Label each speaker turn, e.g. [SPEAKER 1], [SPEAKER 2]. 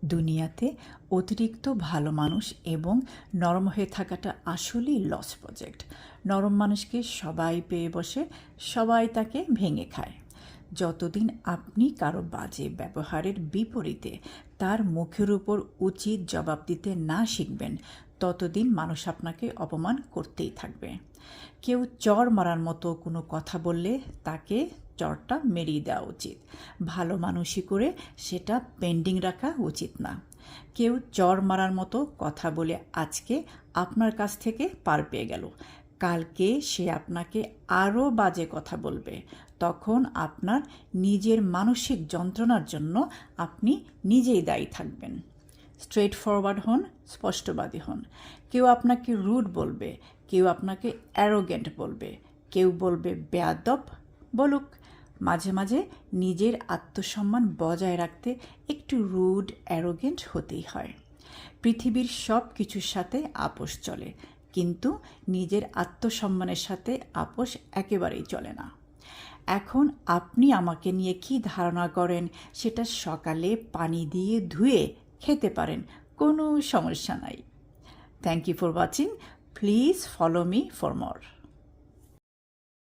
[SPEAKER 1] দুনিয়াতে অতিরিক্ত ভালো মানুষ এবং নরম হয়ে থাকাটা আসলেই লস প্রজেক্ট। নরম মানুষকে সবাই পেয়ে বসে, সবাই তাকে ভেঙে খায়। যতদিন আপনি কারো বাজে ব্যবহারের বিপরীতে তার মুখের উপর উচিত জবাব দিতে না শিখবেন, ততদিন মানুষ আপনাকে অপমান করতেই থাকবে। কেউ চর মারার মতো কোনো কথা বললে তাকে চরটা মেরিয়ে দেওয়া উচিত। ভালো মানুষই করে সেটা পেন্ডিং রাখা উচিত না। কেউ চর মারার মতো কথা বলে আজকে আপনার কাছ থেকে পার পেয়ে গেল, কালকে সে আপনাকে আরও বাজে কথা বলবে। তখন আপনার নিজের মানসিক যন্ত্রণার জন্য আপনি নিজেই দায়ী থাকবেন। স্ট্রেট ফরওয়ার্ড হন, স্পষ্টবাদী হন। কেউ আপনাকে রুড বলবে, কেউ আপনাকে অ্যারোগেন্ট বলবে, কেউ বলবে বেয়াদব, বলুক। মাঝে মাঝে নিজের আত্মসম্মান বজায় রাখতে একটু রুড, অ্যারোগেন্ট হতেই হয়। পৃথিবীর সব কিছুর সাথে আপোষ চলে, কিন্তু নিজের আত্মসম্মানের সাথে আপোষ একেবারেই চলে না। এখন আপনি আমাকে নিয়ে কী ধারণা করেন সেটা সকালে পানি দিয়ে ধুয়ে খেতে পারেন, কোনো সমস্যা নাই। Thank you for watching. Please follow me for more.